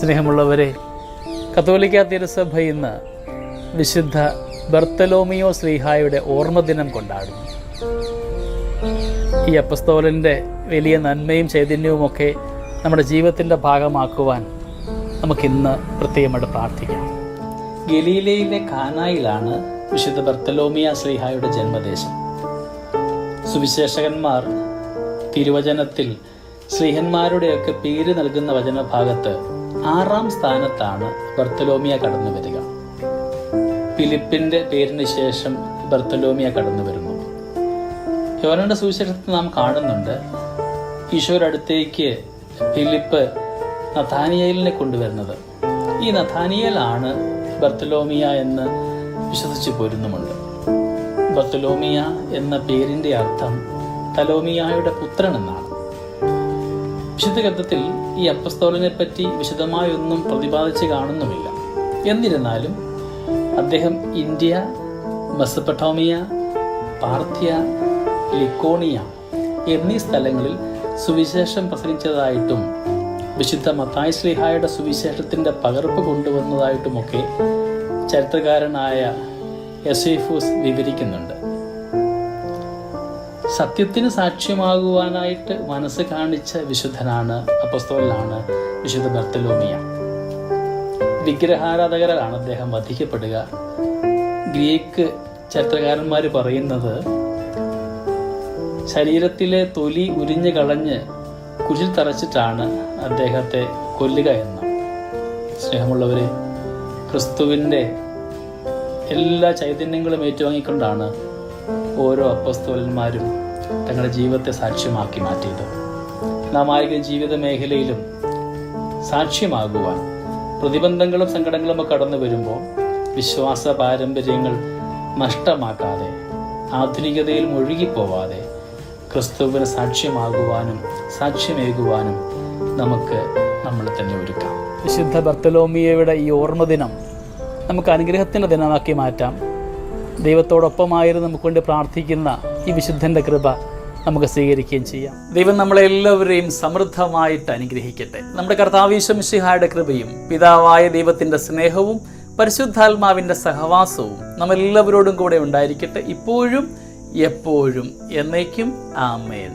സ്നേഹമുള്ളവരെ, കത്തോലിക്ക തിരുസഭ ഇന്ന് വിശുദ്ധ ബർത്തലോമിയോ ശ്ലീഹായുടെ ഓർമ്മദിനം കൊണ്ടാടുന്നു. ഈ അപ്പസ്തോലൻ്റെ വലിയ നന്മയും ചൈതന്യവുമൊക്കെ നമ്മുടെ ജീവിതത്തിൻ്റെ ഭാഗമാക്കുവാൻ നമുക്കിന്ന് പ്രത്യേകമായിട്ട് പ്രാർത്ഥിക്കാം. ഗലീലയിലെ കാനായിലാണ് വിശുദ്ധ ബർത്തലോമിയ ശ്ലീഹായുടെ ജന്മദേശം. സുവിശേഷകന്മാർ തിരുവചനത്തിൽ ശ്ലീഹന്മാരുടെയൊക്കെ പേര് നൽകുന്ന വചനഭാഗത്ത് 6-ാം സ്ഥാനത്താണ് ബർത്തലോമിയ കടന്നു വരിക. ഫിലിപ്പിൻ്റെ പേരിന് ശേഷം ബർത്തലോമിയ കടന്നു വരുന്നു. യോഹന്നാന്റെ സുവിശേഷത്തിൽ നാം കാണുന്നുണ്ട്, ഈശോയുടെ അടുത്തേക്ക് ഫിലിപ്പ് നഥാനിയേലിനെ കൊണ്ടുവരുന്നത്. ഈ നഥാനിയേലാണ് ബർത്തലോമിയ എന്ന് വിശ്വസിച്ചു പോരുന്നുമുണ്ട്. ബർത്തലോമിയ എന്ന പേരിൻ്റെ അർത്ഥം തലോമിയായുടെ പുത്രൻ എന്നാണ്. വിശുദ്ധ ഗ്രന്ഥത്തിൽ ഈ അപ്പസ്തോലനെ പറ്റി വിശദമായൊന്നും പ്രതിപാദിച്ച് കാണുന്നുമില്ല. എന്നിരുന്നാലും അദ്ദേഹം ഇന്ത്യ, മെസൊപ്പൊട്ടേമിയ, പാർഥ്യ, ലിക്കോണിയ എന്നീ സ്ഥലങ്ങളിൽ സുവിശേഷം പ്രസംഗിച്ചതായിട്ടും വിശുദ്ധ മത്തായി ശ്ലീഹായുടെ സുവിശേഷത്തിൻ്റെ പകർപ്പ് കൊണ്ടുവന്നതായിട്ടുമൊക്കെ ചരിത്രകാരനായ യോസേഫൂസ് വിവരിക്കുന്നുണ്ട്. സത്യത്തിന് സാക്ഷ്യമാകുവാനായിട്ട് മനസ്സ് കാണിച്ച വിശുദ്ധനാണ്, അപ്പസ്തോലനാണ് വിശുദ്ധ ബർത്തലോമിയ. വിഗ്രഹാരാധകരാണ് അദ്ദേഹം വധിക്കപ്പെടുക. ഗ്രീക്ക് ചരിത്രകാരന്മാർ പറയുന്നത് ശരീരത്തിലെ തൊലി ഉരിഞ്ഞു കളഞ്ഞ് കുരിശിൽ തറച്ചിട്ടാണ് അദ്ദേഹത്തെ കൊല്ലുക എന്ന്. സ്നേഹമുള്ളവരെ, ക്രിസ്തുവിൻ്റെ എല്ലാ ചൈതന്യങ്ങളും ഏറ്റുവാങ്ങിക്കൊണ്ടാണ് ഓരോ അപ്പസ്തോലന്മാരും തങ്ങളുടെ ജീവിതത്തെ സാക്ഷ്യമാക്കി മാറ്റിയത്. നാം ആയിരിക്കും ജീവിത മേഖലയിലും സാക്ഷ്യമാകുവാൻ പ്രതിബന്ധങ്ങളും സങ്കടങ്ങളും ഒക്കെ കടന്നു വരുമ്പോൾ വിശ്വാസ പാരമ്പര്യങ്ങൾ നഷ്ടമാക്കാതെ, ആധുനികതയിൽ മുഴുകിപ്പോവാതെ ക്രിസ്തുവിന് സാക്ഷ്യമാകുവാനും സാക്ഷ്യമേകുവാനും നമുക്ക് നമ്മളെ തന്നെ ഒരുക്കാം. വിശുദ്ധ ബർത്തലോമിയയുടെ ഈ ഓർമ്മദിനം നമുക്ക് അനുഗ്രഹത്തിൻ്റെ ദിനമാക്കി മാറ്റാം. ദൈവത്തോടൊപ്പമായിരുന്നു നമുക്ക് വേണ്ടി പ്രാർത്ഥിക്കുന്ന ഈ വിശുദ്ധൻ്റെ കൃപ നമുക്ക് സ്വീകരിക്കുകയും ചെയ്യാം. ദൈവം നമ്മളെല്ലാവരെയും സമൃദ്ധമായിട്ട് അനുഗ്രഹിക്കട്ടെ. നമ്മുടെ കർത്താവ് ഈശോ മിശിഹായുടെ കൃപയും പിതാവായ ദൈവത്തിൻ്റെ സ്നേഹവും പരിശുദ്ധാത്മാവിൻ്റെ സഹവാസവും നമ്മളെല്ലാവരോടും കൂടെ ഉണ്ടായിരിക്കട്ടെ, ഇപ്പോഴും എപ്പോഴും എന്നേക്കും. ആമേൻ.